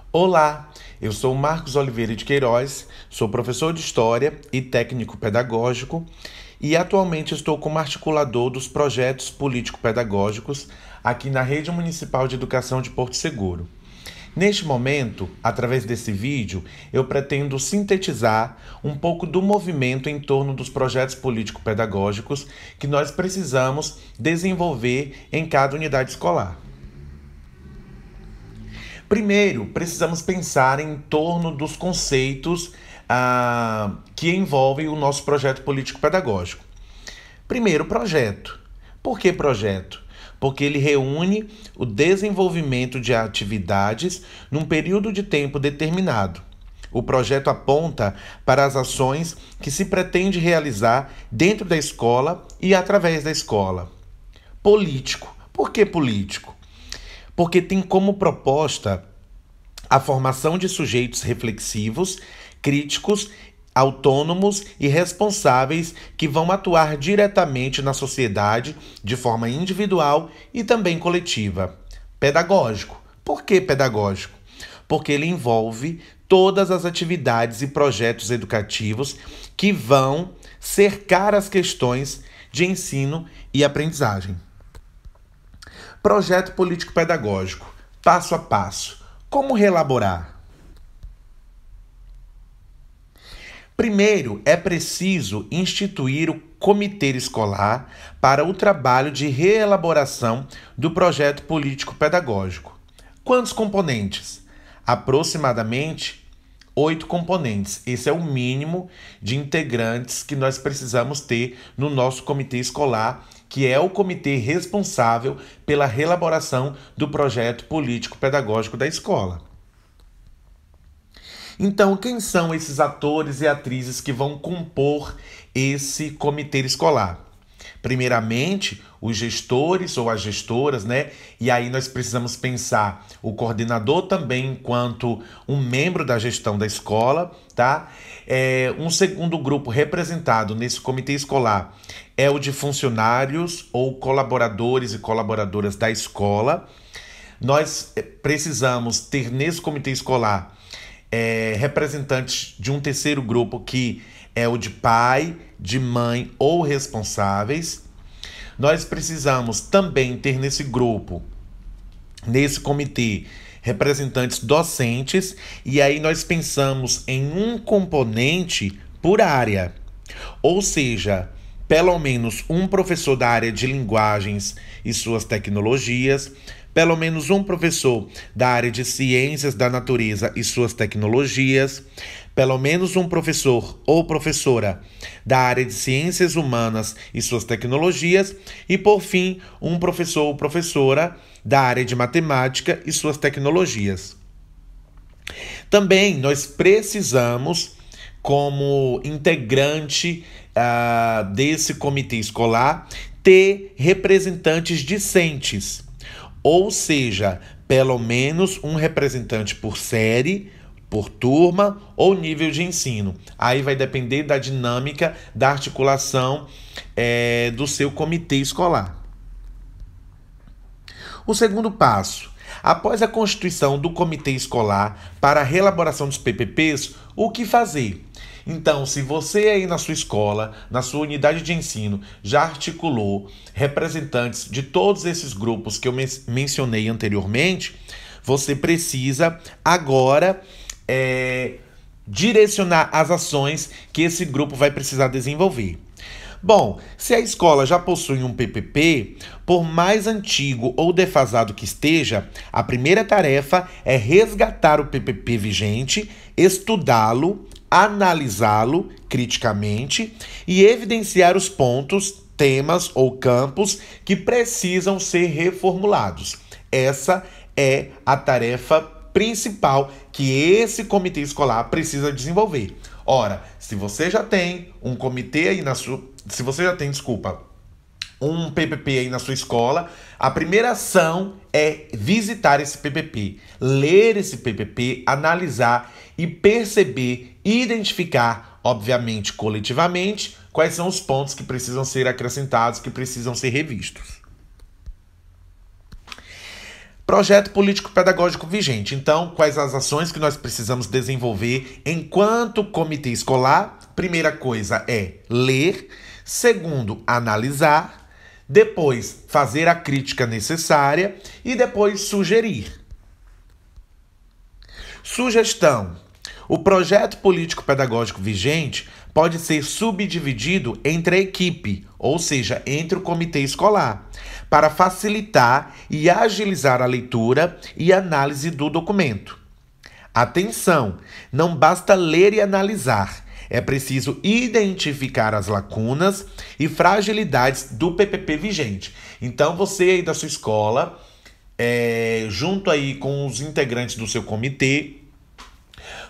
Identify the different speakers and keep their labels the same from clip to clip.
Speaker 1: Olá, eu sou Marcos Oliveira de Queiroz, sou professor de História e técnico pedagógico e atualmente estou como articulador dos projetos político-pedagógicos aqui na Rede Municipal de Educação de Porto Seguro. Neste momento, através desse vídeo, eu pretendo sintetizar um pouco do movimento em torno dos projetos político-pedagógicos que nós precisamos desenvolver em cada unidade escolar. Primeiro, precisamos pensar em torno dos conceitos que envolvem o nosso projeto político-pedagógico. Primeiro, projeto. Por que projeto? Porque ele reúne o desenvolvimento de atividades num período de tempo determinado. O projeto aponta para as ações que se pretende realizar dentro da escola e através da escola. Político. Por que político? Porque tem como proposta a formação de sujeitos reflexivos, críticos, autônomos e responsáveis que vão atuar diretamente na sociedade de forma individual e também coletiva. Pedagógico. Por que pedagógico? Porque ele envolve todas as atividades e projetos educativos que vão cercar as questões de ensino e aprendizagem. Projeto político-pedagógico. Passo a passo. Como reelaborar? Primeiro, é preciso instituir o comitê escolar para o trabalho de reelaboração do projeto político-pedagógico. Quantos componentes? Aproximadamente 8 componentes. Esse é o mínimo de integrantes que nós precisamos ter no nosso comitê escolar, que é o comitê responsável pela reelaboração do projeto político-pedagógico da escola. Então, quem são esses atores e atrizes que vão compor esse comitê escolar? Primeiramente, os gestores ou as gestoras, né? E aí nós precisamos pensar o coordenador também enquanto um membro da gestão da escola, tá? Um segundo grupo representado nesse comitê escolar é o de funcionários ou colaboradores e colaboradoras da escola. Nós precisamos ter nesse comitê escolar representantes de um terceiro grupo que é o de pai, de mãe ou responsáveis. Nós precisamos também ter nesse grupo, nesse comitê, representantes docentes, e aí nós pensamos em um componente por área, ou seja, pelo menos um professor da área de linguagens e suas tecnologias, pelo menos um professor da área de ciências da natureza e suas tecnologias, pelo menos um professor ou professora da área de ciências humanas e suas tecnologias e, por fim, um professor ou professora da área de matemática e suas tecnologias. Também nós precisamos, como integrante desse comitê escolar, ter representantes discentes, ou seja, pelo menos um representante por série, por turma ou nível de ensino. Aí vai depender da dinâmica da articulação do seu comitê escolar. O segundo passo. Após a constituição do comitê escolar para a reelaboração dos PPPs, o que fazer? Então, se você aí na sua escola, na sua unidade de ensino, já articulou representantes de todos esses grupos que eu mencionei anteriormente, você precisa agora direcionar as ações que esse grupo vai precisar desenvolver. Bom, se a escola já possui um PPP, por mais antigo ou defasado que esteja, a primeira tarefa é resgatar o PPP vigente, estudá-lo, analisá-lo criticamente e evidenciar os pontos, temas ou campos que precisam ser reformulados. Essa é a tarefa principal que esse comitê escolar precisa desenvolver. Ora, se você já tem um comitê aí se você já tem, um PPP aí na sua escola, a primeira ação é visitar esse PPP, ler esse PPP, analisar e perceber e identificar, obviamente, coletivamente, quais são os pontos que precisam ser acrescentados, que precisam ser revistos. Projeto político-pedagógico vigente. Então, quais as ações que nós precisamos desenvolver enquanto comitê escolar? Primeira coisa é ler. Segundo, analisar. Depois, fazer a crítica necessária. E depois, sugerir. Sugestão. O projeto político-pedagógico vigente pode ser subdividido entre a equipe, ou seja, entre o comitê escolar, para facilitar e agilizar a leitura e análise do documento. Atenção! Não basta ler e analisar, é preciso identificar as lacunas e fragilidades do PPP vigente. Então, você aí da sua escola, junto aí com os integrantes do seu comitê,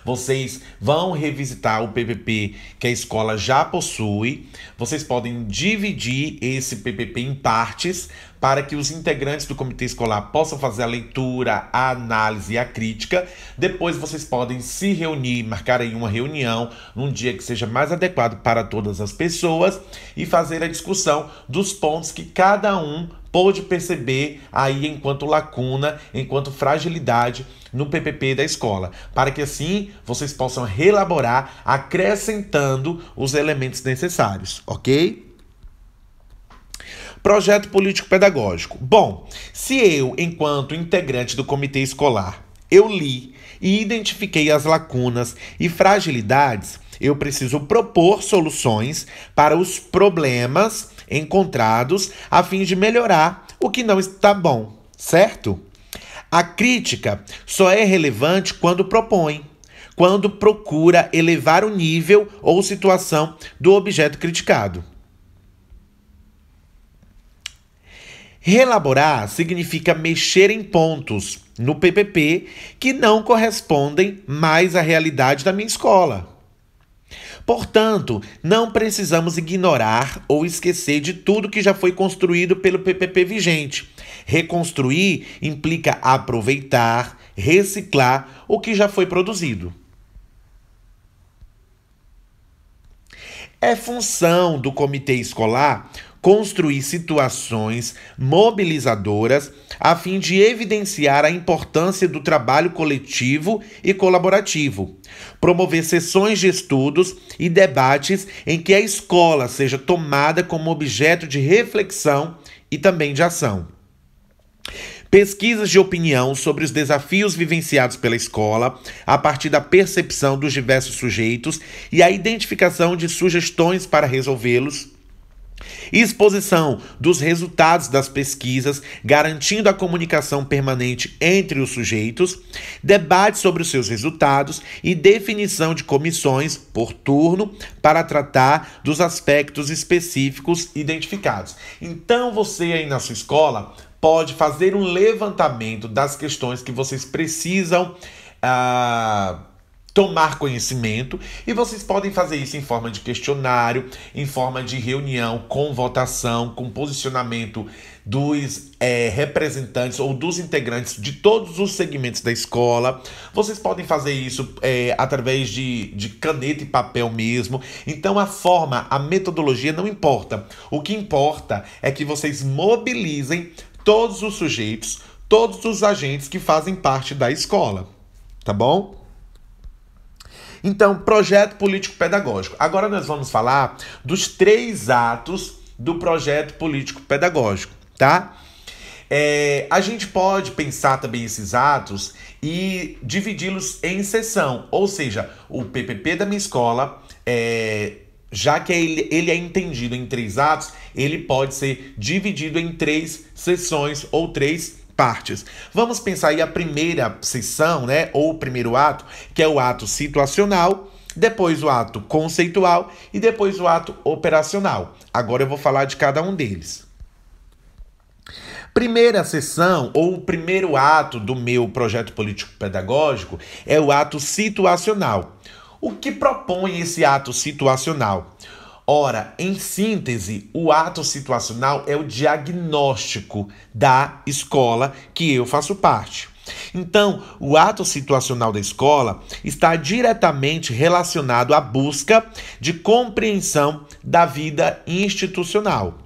Speaker 1: vocês vão revisitar o PPP que a escola já possui. Vocês podem dividir esse PPP em partes para que os integrantes do comitê escolar possam fazer a leitura, a análise e a crítica. Depois vocês podem se reunir, marcar aí uma reunião num dia que seja mais adequado para todas as pessoas e fazer a discussão dos pontos que cada um pôde perceber aí enquanto lacuna, enquanto fragilidade no PPP da escola, para que assim vocês possam reelaborar, acrescentando os elementos necessários, ok? Projeto político-pedagógico. Bom, se eu, enquanto integrante do comitê escolar, eu li e identifiquei as lacunas e fragilidades, eu preciso propor soluções para os problemas encontrados a fim de melhorar o que não está bom, certo? A crítica só é relevante quando propõe, quando procura elevar o nível ou situação do objeto criticado. Relaborar significa mexer em pontos no PPP que não correspondem mais à realidade da minha escola. Portanto, não precisamos ignorar ou esquecer de tudo que já foi construído pelo PPP vigente. Reconstruir implica aproveitar, reciclar o que já foi produzido. É função do comitê escolar construir situações mobilizadoras a fim de evidenciar a importância do trabalho coletivo e colaborativo, promover sessões de estudos e debates em que a escola seja tomada como objeto de reflexão e também de ação. Pesquisas de opinião sobre os desafios vivenciados pela escola a partir da percepção dos diversos sujeitos e a identificação de sugestões para resolvê-los. Exposição dos resultados das pesquisas, garantindo a comunicação permanente entre os sujeitos, debate sobre os seus resultados e definição de comissões por turno para tratar dos aspectos específicos identificados. Então, você aí na sua escola pode fazer um levantamento das questões que vocês precisam tomar conhecimento, e vocês podem fazer isso em forma de questionário, em forma de reunião com votação, com posicionamento dos representantes ou dos integrantes de todos os segmentos da escola. Vocês podem fazer isso através de caneta e papel mesmo. Então a forma, a metodologia não importa. O que importa é que vocês mobilizem todos os sujeitos, todos os agentes que fazem parte da escola, tá bom? Então, projeto político-pedagógico. Agora nós vamos falar dos 3 atos do projeto político-pedagógico, tá? A gente pode pensar também esses atos e dividi-los em seção, ou seja, o PPP da minha escola, já que ele é entendido em 3 atos, ele pode ser dividido em 3 sessões ou 3 partes. Vamos pensar aí a primeira sessão, né, ou o primeiro ato, que é o ato situacional, depois o ato conceitual e depois o ato operacional. Agora eu vou falar de cada um deles. Primeira sessão, ou o primeiro ato do meu projeto político-pedagógico é o ato situacional. O que propõe esse ato situacional? Ora, em síntese, o ato situacional é o diagnóstico da escola que eu faço parte. Então, o ato situacional da escola está diretamente relacionado à busca de compreensão da vida institucional.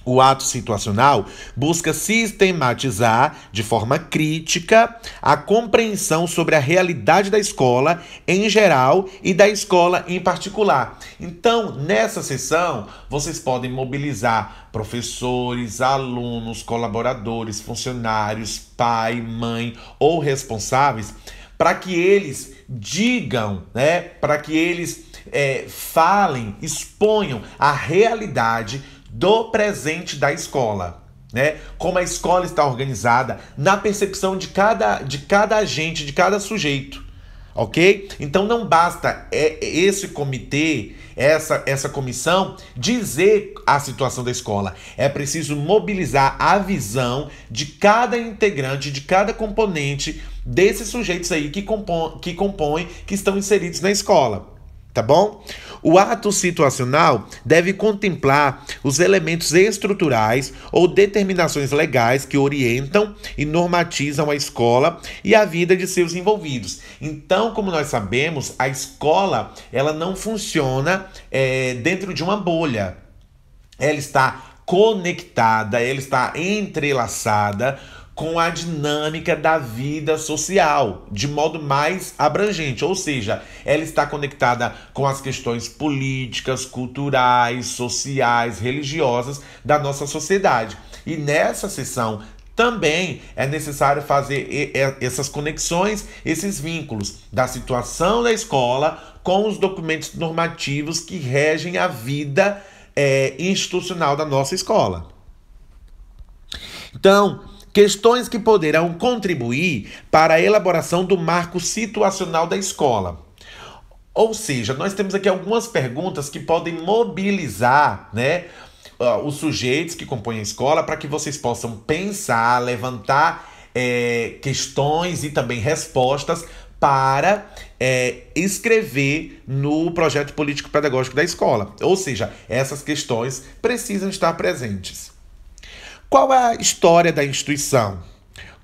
Speaker 1: O ato situacional busca sistematizar, de forma crítica, a compreensão sobre a realidade da escola em geral e da escola em particular. Então, nessa sessão, vocês podem mobilizar professores, alunos, colaboradores, funcionários, pai, mãe ou responsáveis para que eles digam, né, para que eles falem, exponham a realidade do presente da escola, né? Como a escola está organizada na percepção de cada agente, de cada sujeito, ok? Então não basta esse comitê, essa comissão dizer a situação da escola. É preciso mobilizar a visão de cada integrante, de cada componente desses sujeitos aí que compõem, que estão inseridos na escola. Tá bom? O ato situacional deve contemplar os elementos estruturais ou determinações legais que orientam e normatizam a escola e a vida de seus envolvidos. Então, como nós sabemos, a escola ela não funciona dentro de uma bolha. Ela está conectada, ela está entrelaçada com a dinâmica da vida social, de modo mais abrangente, ou seja, ela está conectada com as questões políticas, culturais, sociais, religiosas da nossa sociedade. E nessa sessão também é necessário fazer essas conexões, esses vínculos da situação da escola com os documentos normativos que regem a vida institucional da nossa escola. Então, questões que poderão contribuir para a elaboração do marco situacional da escola. Ou seja, nós temos aqui algumas perguntas que podem mobilizar, né, os sujeitos que compõem a escola para que vocês possam pensar, levantar questões e também respostas para escrever no projeto político-pedagógico da escola. Ou seja, essas questões precisam estar presentes. Qual é a história da instituição?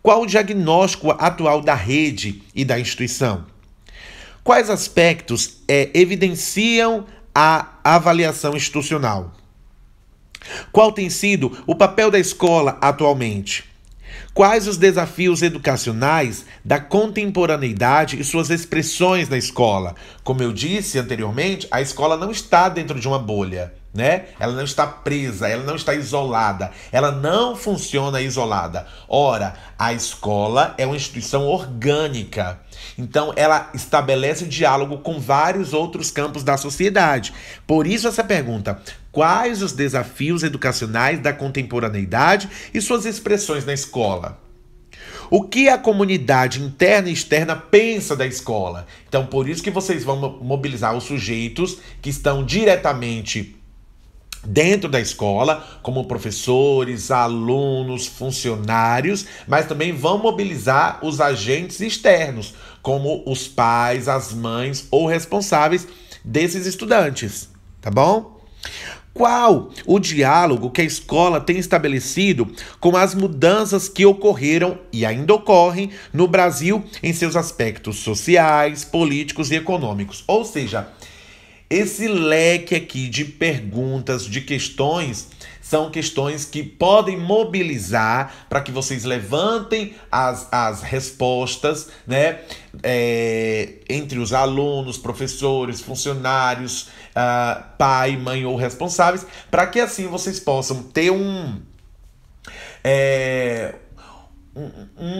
Speaker 1: Qual o diagnóstico atual da rede e da instituição? Quais aspectos evidenciam a avaliação institucional? Qual tem sido o papel da escola atualmente? Quais os desafios educacionais da contemporaneidade e suas expressões na escola? Como eu disse anteriormente, a escola não está dentro de uma bolha, né? Ela não está presa, ela não está isolada, ela não funciona isolada. Ora, a escola é uma instituição orgânica, então ela estabelece diálogo com vários outros campos da sociedade. Por isso essa pergunta: quais os desafios educacionais da contemporaneidade e suas expressões na escola? O que a comunidade interna e externa pensa da escola? Então, por isso que vocês vão mobilizar os sujeitos que estão diretamente dentro da escola, como professores, alunos, funcionários, mas também vão mobilizar os agentes externos, como os pais, as mães ou responsáveis desses estudantes, tá bom? Qual o diálogo que a escola tem estabelecido com as mudanças que ocorreram e ainda ocorrem no Brasil em seus aspectos sociais, políticos e econômicos? Ou seja, esse leque aqui de perguntas, de questões, são questões que podem mobilizar para que vocês levantem as respostas, né, entre os alunos, professores, funcionários, pai, mãe ou responsáveis, para que assim vocês possam ter um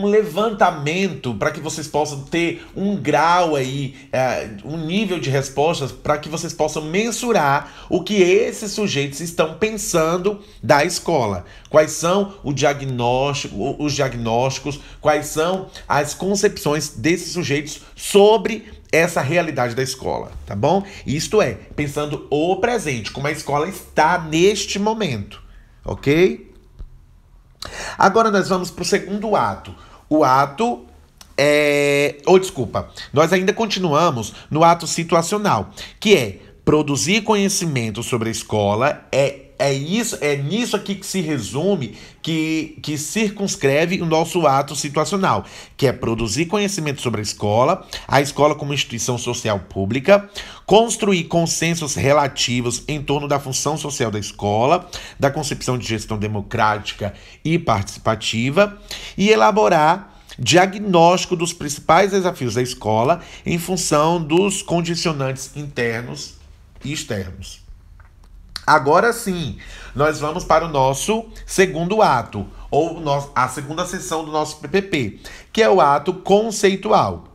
Speaker 1: levantamento, para que vocês possam ter um grau aí, um nível de respostas, para que vocês possam mensurar o que esses sujeitos estão pensando da escola. Quais são os diagnósticos, quais são as concepções desses sujeitos sobre essa realidade da escola, tá bom? Isto é, pensando o presente, como a escola está neste momento, ok? Agora nós vamos para o segundo ato. O ato nós ainda continuamos no ato situacional, que é produzir conhecimento sobre a escola, é nisso aqui que se resume, que circunscreve o nosso ato situacional, que é produzir conhecimento sobre a escola como instituição social pública, construir consensos relativos em torno da função social da escola, da concepção de gestão democrática e participativa, e elaborar diagnóstico dos principais desafios da escola em função dos condicionantes internos e externos. Agora sim, nós vamos para o nosso segundo ato, ou a segunda sessão do nosso PPP, que é o ato conceitual.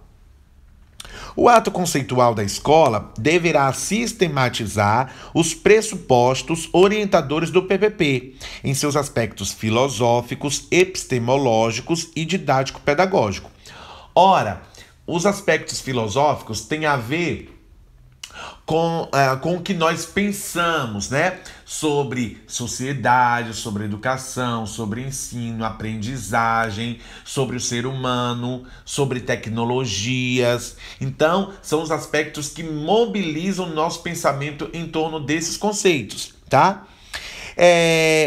Speaker 1: O ato conceitual da escola deverá sistematizar os pressupostos orientadores do PPP, em seus aspectos filosóficos, epistemológicos e didático-pedagógico. Ora, os aspectos filosóficos têm a ver com o que nós pensamos, né? Sobre sociedade, sobre educação, sobre ensino, aprendizagem, sobre o ser humano, sobre tecnologias. Então, são os aspectos que mobilizam o nosso pensamento em torno desses conceitos, tá?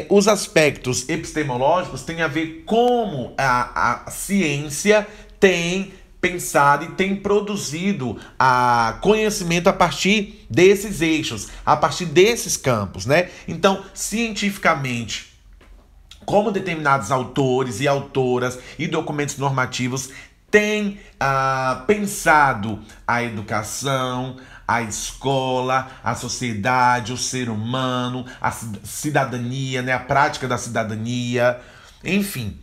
Speaker 1: Os aspectos epistemológicos têm a ver como a ciência tem pensado e tem produzido conhecimento a partir desses eixos, a partir desses campos, né? Então, cientificamente, como determinados autores e autoras e documentos normativos têm pensado a educação, a escola, a sociedade, o ser humano, a cidadania, né? A prática da cidadania, enfim.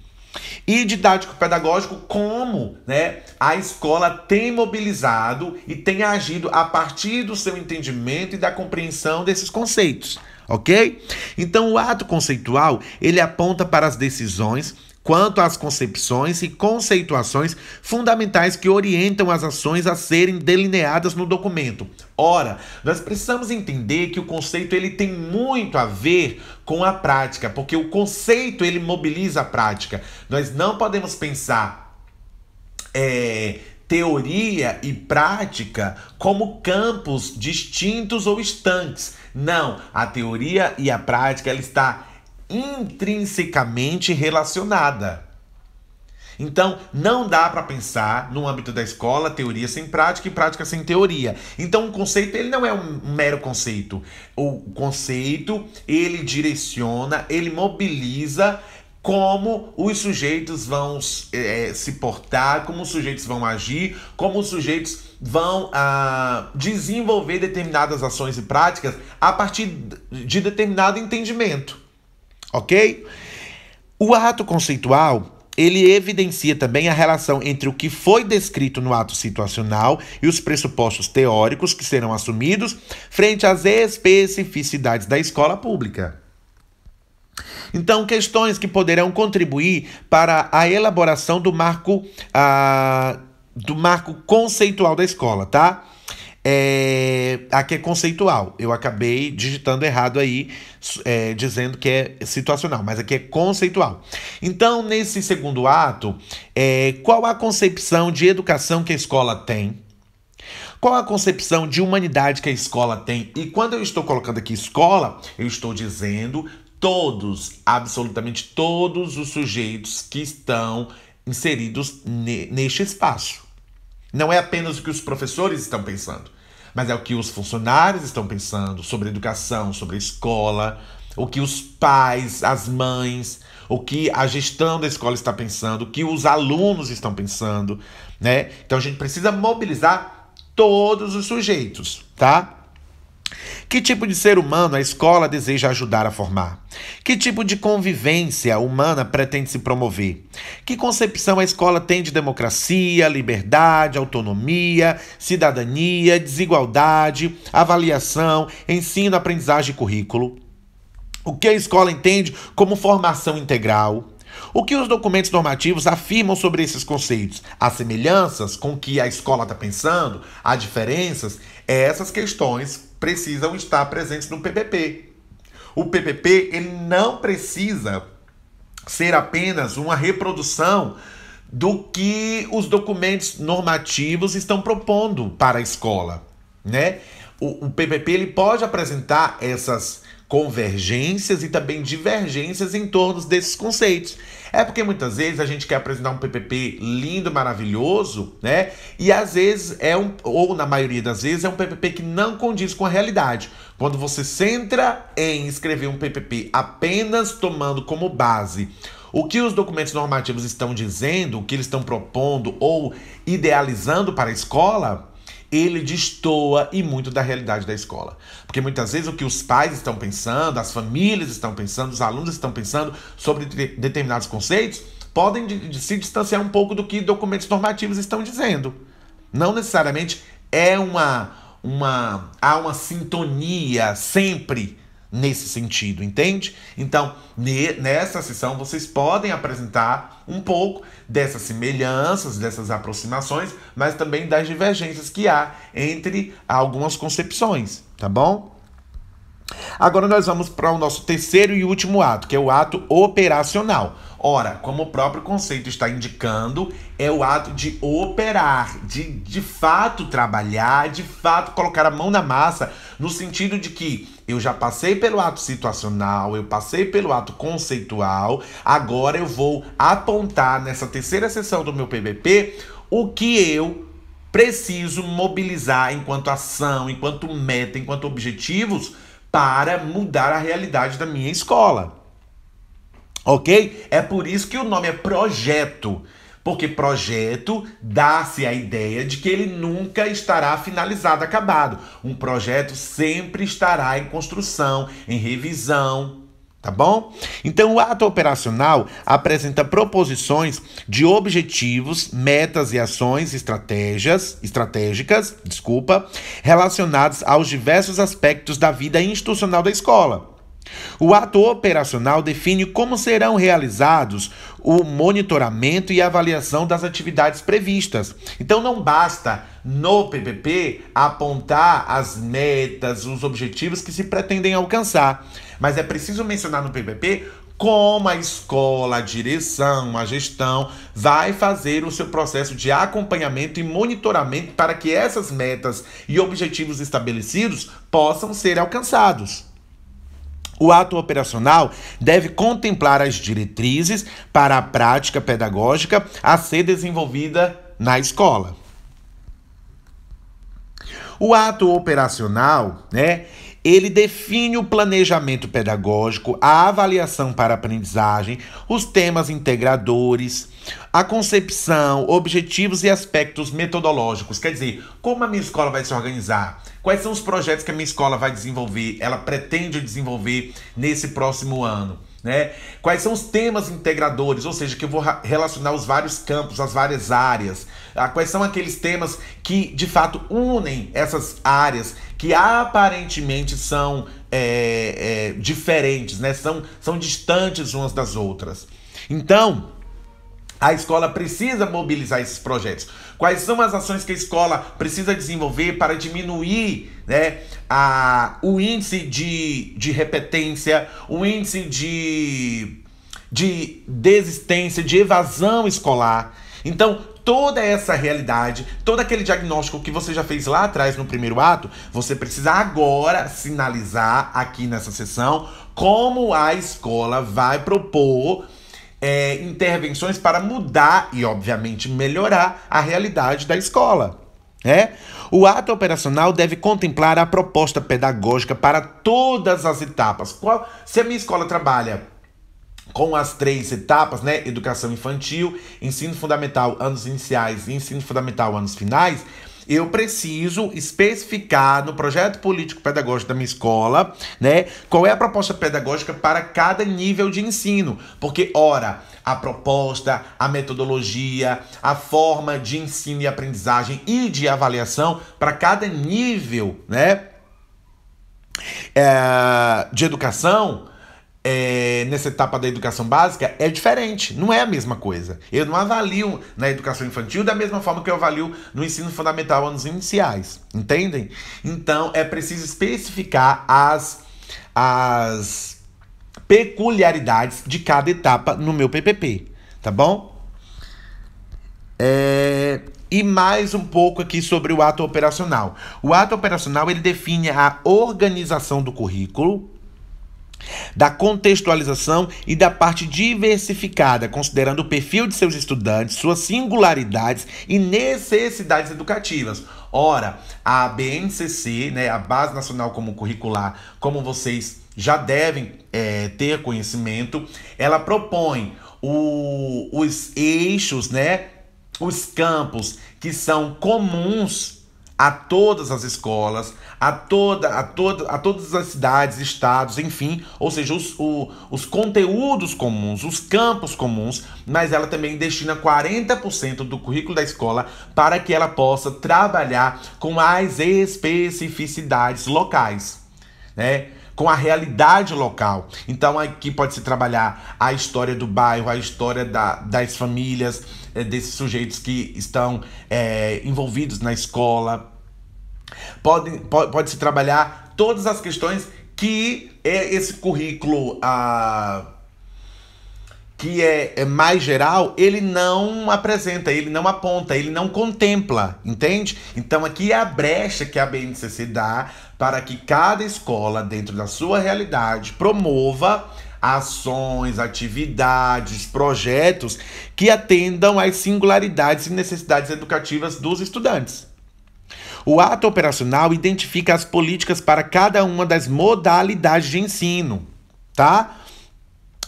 Speaker 1: E didático-pedagógico, como, né, a escola tem mobilizado e tem agido a partir do seu entendimento e da compreensão desses conceitos, ok? Então, o ato conceitual, ele aponta para as decisões quanto às concepções e conceituações fundamentais que orientam as ações a serem delineadas no documento. Ora, nós precisamos entender que o conceito ele tem muito a ver com a prática, porque o conceito ele mobiliza a prática. Nós não podemos pensar teoria e prática como campos distintos ou estanques. Não, a teoria e a prática ela está intrinsecamente relacionada. Então, não dá para pensar no âmbito da escola teoria sem prática e prática sem teoria. Então, o conceito ele não é um mero conceito. O conceito, ele direciona, ele mobiliza como os sujeitos vão se portar, como os sujeitos vão agir, como os sujeitos vão desenvolver determinadas ações e práticas a partir de determinado entendimento. Ok? O ato conceitual, ele evidencia também a relação entre o que foi descrito no ato situacional e os pressupostos teóricos que serão assumidos frente às especificidades da escola pública. Então, questões que poderão contribuir para a elaboração do marco conceitual da escola, tá? Aqui é conceitual. Eu acabei digitando errado aí, dizendo que é situacional, mas aqui é conceitual. Então, nesse segundo ato, qual a concepção de educação que a escola tem? Qual a concepção de humanidade que a escola tem? E quando eu estou colocando aqui escola, eu estou dizendo todos, absolutamente todos os sujeitos que estão inseridos neste espaço. Não é apenas o que os professores estão pensando, mas é o que os funcionários estão pensando sobre educação, sobre a escola, o que os pais, as mães, o que a gestão da escola está pensando, o que os alunos estão pensando, né? Então a gente precisa mobilizar todos os sujeitos, tá? Que tipo de ser humano a escola deseja ajudar a formar? Que tipo de convivência humana pretende se promover? Que concepção a escola tem de democracia, liberdade, autonomia, cidadania, desigualdade, avaliação, ensino, aprendizagem e currículo? O que a escola entende como formação integral? O que os documentos normativos afirmam sobre esses conceitos? As semelhanças com o que a escola está pensando? As diferenças? Essas questões precisam estar presentes no PPP. O PPP ele não precisa ser apenas uma reprodução do que os documentos normativos estão propondo para a escola, né? O PPP ele pode apresentar essas convergências e também divergências em torno desses conceitos. É porque muitas vezes a gente quer apresentar um PPP lindo, maravilhoso, né? E às vezes ou na maioria das vezes, é um PPP que não condiz com a realidade. Quando você centra em escrever um PPP apenas tomando como base o que os documentos normativos estão dizendo, o que eles estão propondo ou idealizando para a escola, ele destoa e muito da realidade da escola. Porque muitas vezes o que os pais estão pensando, as famílias estão pensando, os alunos estão pensando sobre determinados conceitos, podem se distanciar um pouco do que documentos normativos estão dizendo. Não necessariamente há uma sintonia sempre nesse sentido, entende? Então, nessa sessão, vocês podem apresentar um pouco dessas semelhanças, dessas aproximações, mas também das divergências que há entre algumas concepções, tá bom? Agora nós vamos para o nosso terceiro e último ato, que é o ato operacional. Ora, como o próprio conceito está indicando, é o ato de operar, de fato trabalhar, de fato colocar a mão na massa, no sentido de que eu já passei pelo ato situacional, eu passei pelo ato conceitual, agora eu vou apontar nessa terceira sessão do meu PPP o que eu preciso mobilizar enquanto ação, enquanto meta, enquanto objetivos para mudar a realidade da minha escola. Ok? É por isso que o nome é projeto. Porque projeto dá-se a ideia de que ele nunca estará finalizado, acabado. Um projeto sempre estará em construção, em revisão, tá bom? Então, o ato operacional apresenta proposições de objetivos, metas e ações estratégicas, relacionados aos diversos aspectos da vida institucional da escola. O ato operacional define como serão realizados o monitoramento e avaliação das atividades previstas. Então não basta no PPP apontar as metas, os objetivos que se pretendem alcançar, mas é preciso mencionar no PPP como a escola, a direção, a gestão vai fazer o seu processo de acompanhamento e monitoramento para que essas metas e objetivos estabelecidos possam ser alcançados. O ato operacional deve contemplar as diretrizes para a prática pedagógica a ser desenvolvida na escola. O ato operacional, ele define o planejamento pedagógico, a avaliação para a aprendizagem, os temas integradores, a concepção, objetivos e aspectos metodológicos. Quer dizer, como a minha escola vai se organizar? Quais são os projetos que a minha escola vai desenvolver, ela pretende desenvolver nesse próximo ano? Quais são os temas integradores, ou seja, que eu vou relacionar os vários campos, as várias áreas. Quais são aqueles temas que, de fato, unem essas áreas que aparentemente são diferentes, são distantes umas das outras. Então, a escola precisa mobilizar esses projetos. Quais são as ações que a escola precisa desenvolver para diminuir o índice de repetência, o índice de desistência, de evasão escolar? Então, toda essa realidade, todo aquele diagnóstico que você já fez lá atrás no primeiro ato, você precisa agora sinalizar aqui nessa sessão como a escola vai propor intervenções para mudar e, obviamente, melhorar a realidade da escola. O ato operacional deve contemplar a proposta pedagógica para todas as etapas. Se a minha escola trabalha com as 3 etapas, educação infantil, ensino fundamental, anos iniciais e ensino fundamental, anos finais, eu preciso especificar no projeto político-pedagógico da minha escola, qual é a proposta pedagógica para cada nível de ensino. Porque, ora, a proposta, a metodologia, a forma de ensino e aprendizagem e de avaliação para cada nível, de educação, nessa etapa da educação básica, é diferente, não é a mesma coisa. Eu não avalio na educação infantil da mesma forma que eu avalio no ensino fundamental, anos iniciais, entendem? Então, é preciso especificar as peculiaridades de cada etapa no meu PPP, tá bom? E mais um pouco aqui sobre o ato operacional. O ato operacional, ele define a organização do currículo, da contextualização e da parte diversificada, considerando o perfil de seus estudantes, suas singularidades e necessidades educativas. Ora, a BNCC, né, a Base Nacional Comum Curricular, como vocês já devem ter conhecimento, ela propõe os eixos, né, os campos que são comuns a todas as escolas, a todas as cidades, estados, enfim, ou seja, os conteúdos comuns, os campos comuns, mas ela também destina 40% do currículo da escola para que ela possa trabalhar com as especificidades locais, né? Com a realidade local. Então aqui pode-se trabalhar a história do bairro, a história das famílias, desses sujeitos que estão envolvidos na escola. Pode-se trabalhar todas as questões que esse currículo que é mais geral, ele não apresenta, ele não aponta, ele não contempla, entende? Então aqui é a brecha que a BNCC dá para que cada escola, dentro da sua realidade, promova ações, atividades, projetos que atendam às singularidades e necessidades educativas dos estudantes. O ato operacional identifica as políticas para cada uma das modalidades de ensino, tá?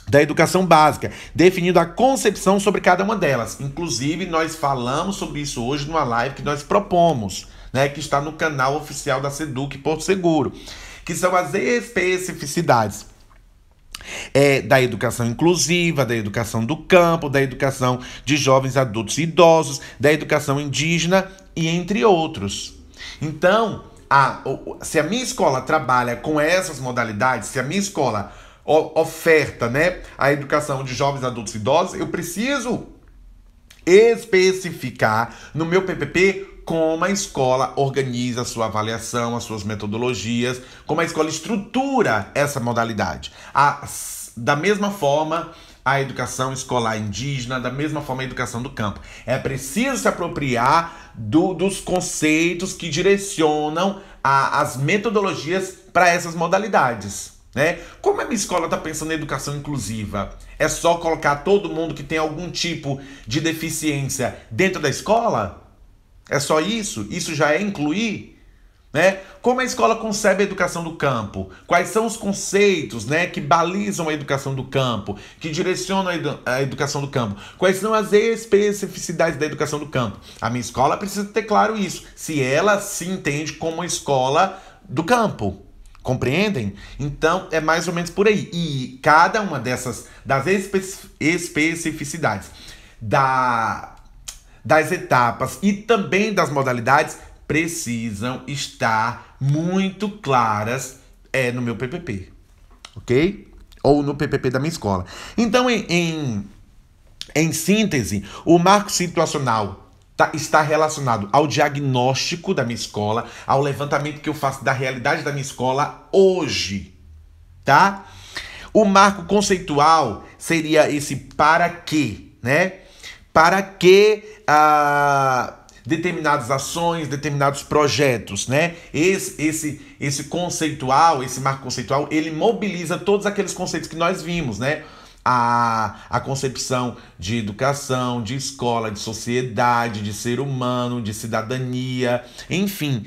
Speaker 1: Da educação básica, definindo a concepção sobre cada uma delas. Inclusive, nós falamos sobre isso hoje numa live que nós propomos, né, que está no canal oficial da SEDUC Porto Seguro, que são as especificidades da educação inclusiva, da educação do campo, da educação de jovens, adultos e idosos, da educação indígena e entre outros. Então, se a minha escola trabalha com essas modalidades, se a minha escola oferta, né, a educação de jovens, adultos e idosos, eu preciso especificar no meu PPP como a escola organiza a sua avaliação, as suas metodologias, como a escola estrutura essa modalidade. Da mesma forma, a educação escolar indígena, da mesma forma a educação do campo. É preciso se apropriar dos conceitos que direcionam as metodologias para essas modalidades. Né? Como a minha escola está pensando em educação inclusiva? É só colocar todo mundo que tem algum tipo de deficiência dentro da escola? É só isso? Isso já é incluir? Né? Como a escola concebe a educação do campo? Quais são os conceitos, né, que balizam a educação do campo, que direcionam a educação do campo? Quais são as especificidades da educação do campo? A minha escola precisa ter claro isso, se ela se entende como uma escola do campo. Compreendem? Então, é mais ou menos por aí. E cada uma das especificidades das etapas e também das modalidades precisam estar muito claras no meu PPP, ok? Ou no PPP da minha escola. Então, em síntese, o marco situacional está relacionado ao diagnóstico da minha escola, ao levantamento que eu faço da realidade da minha escola hoje, tá? O marco conceitual seria esse para quê, né? Para que determinadas ações, determinados projetos, né? Esse conceitual, esse marco conceitual, ele mobiliza todos aqueles conceitos que nós vimos, né? A concepção de educação, de escola, de sociedade, de ser humano, de cidadania, enfim,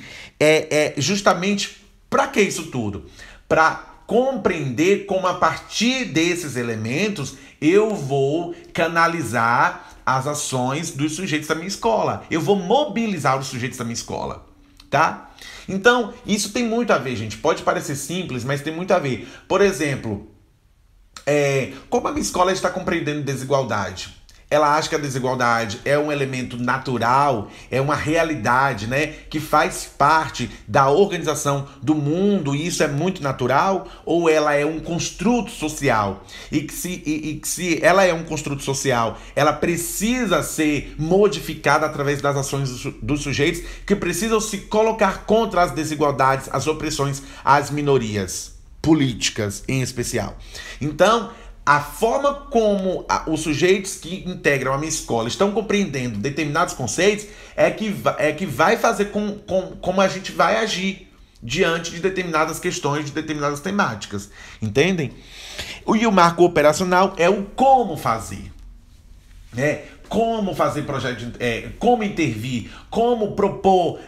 Speaker 1: justamente para que isso tudo? Para compreender como a partir desses elementos eu vou canalizar as ações dos sujeitos da minha escola. Eu vou mobilizar os sujeitos da minha escola, tá? Então, isso tem muito a ver, gente. Pode parecer simples, mas tem muito a ver. Por exemplo, como a minha escola está compreendendo desigualdade? Ela acha que a desigualdade é um elemento natural, é uma realidade, né, que faz parte da organização do mundo e isso é muito natural? Ou ela é um construto social? E que se ela é um construto social, ela precisa ser modificada através das ações dos sujeitos que precisam se colocar contra as desigualdades, as opressões, as minorias políticas em especial. Então, a forma como os sujeitos que integram a minha escola estão compreendendo determinados conceitos é que vai fazer como a gente vai agir, diante de determinadas questões, de determinadas temáticas. Entendem? E o marco operacional é o como fazer. Como fazer projeto, como intervir, como propor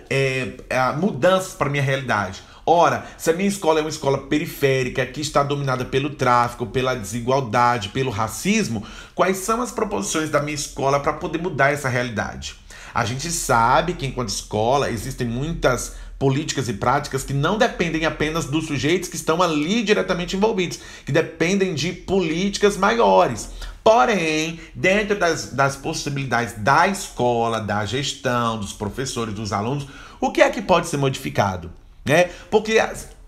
Speaker 1: mudanças para a minha realidade. Ora, se a minha escola é uma escola periférica, que está dominada pelo tráfico, pela desigualdade, pelo racismo, quais são as proposições da minha escola para poder mudar essa realidade? A gente sabe que, enquanto escola, existem muitas políticas e práticas que não dependem apenas dos sujeitos que estão ali diretamente envolvidos, que dependem de políticas maiores. Porém, dentro das possibilidades da escola, da gestão, dos professores, dos alunos, o que é que pode ser modificado? Porque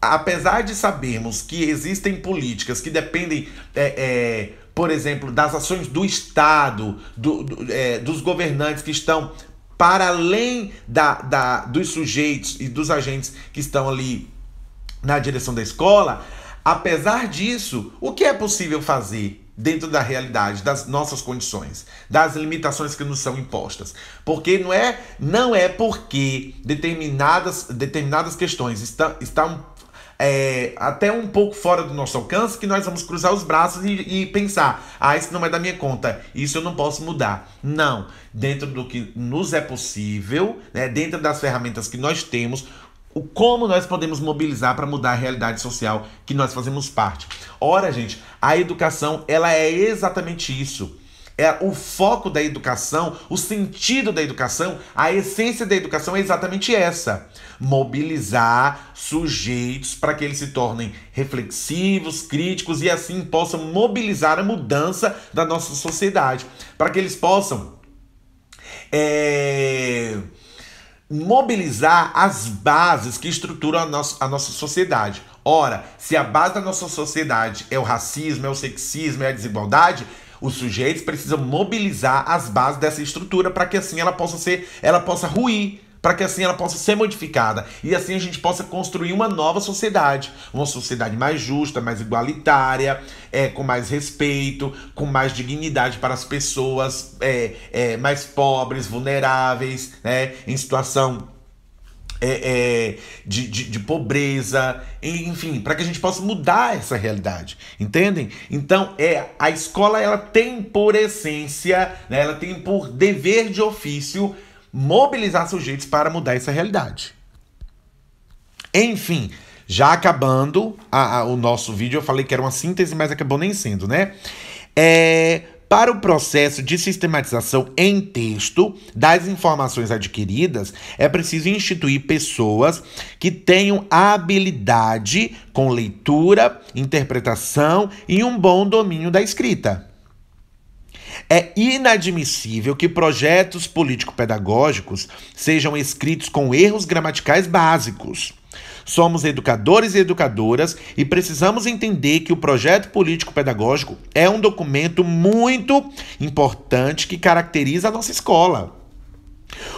Speaker 1: apesar de sabermos que existem políticas que dependem, por exemplo, das ações do Estado, dos governantes que estão para além dos sujeitos e dos agentes que estão ali na direção da escola, apesar disso, o que é possível fazer dentro da realidade, das nossas condições, das limitações que nos são impostas? Porque não é porque determinadas questões estão até um pouco fora do nosso alcance que nós vamos cruzar os braços e pensar, isso não é da minha conta, isso eu não posso mudar. Não, dentro do que nos é possível, dentro das ferramentas que nós temos, como nós podemos mobilizar para mudar a realidade social que nós fazemos parte. Ora, gente, a educação, ela é exatamente isso. O foco da educação, o sentido da educação, a essência da educação é exatamente essa: mobilizar sujeitos para que eles se tornem reflexivos, críticos e assim possam mobilizar a mudança da nossa sociedade, para que eles possam mobilizar as bases que estruturam a nossa sociedade. Ora, se a base da nossa sociedade é o racismo, é o sexismo, é a desigualdade, os sujeitos precisam mobilizar as bases dessa estrutura para que assim ela possa ruir, para que assim ela possa ser modificada e assim a gente possa construir uma nova sociedade, uma sociedade mais justa, mais igualitária, com mais respeito, com mais dignidade para as pessoas mais pobres, vulneráveis, em situação de pobreza, enfim, para que a gente possa mudar essa realidade, entendem? Então, a escola, ela tem por essência, ela tem por dever de ofício mobilizar sujeitos para mudar essa realidade. Enfim, já acabando o nosso vídeo, eu falei que era uma síntese, mas acabou nem sendo, né? Para o processo de sistematização em texto das informações adquiridas, é preciso instituir pessoas que tenham habilidade com leitura, interpretação e um bom domínio da escrita. É inadmissível que projetos político-pedagógicos sejam escritos com erros gramaticais básicos. Somos educadores e educadoras e precisamos entender que o projeto político-pedagógico é um documento muito importante que caracteriza a nossa escola.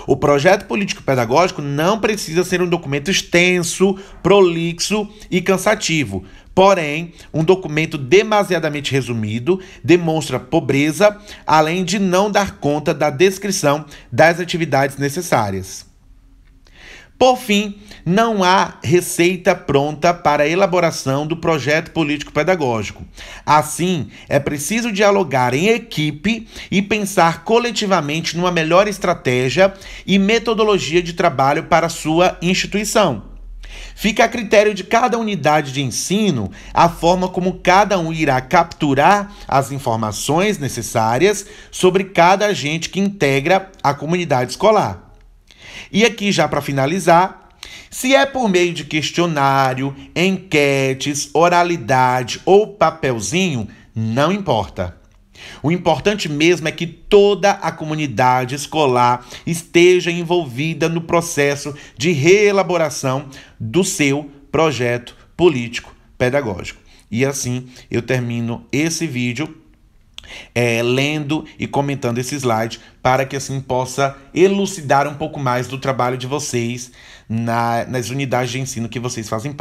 Speaker 1: O projeto político-pedagógico não precisa ser um documento extenso, prolixo e cansativo. Porém, um documento demasiadamente resumido demonstra pobreza, além de não dar conta da descrição das atividades necessárias. Por fim, não há receita pronta para a elaboração do projeto político-pedagógico. Assim, é preciso dialogar em equipe e pensar coletivamente numa melhor estratégia e metodologia de trabalho para a sua instituição. Fica a critério de cada unidade de ensino a forma como cada um irá capturar as informações necessárias sobre cada agente que integra a comunidade escolar. E aqui, já para finalizar, se é por meio de questionário, enquetes, oralidade ou papelzinho, não importa. O importante mesmo é que toda a comunidade escolar esteja envolvida no processo de reelaboração do seu projeto político-pedagógico. E assim eu termino esse vídeo lendo e comentando esse slide para que assim possa elucidar um pouco mais do trabalho de vocês nas unidades de ensino que vocês fazem parte.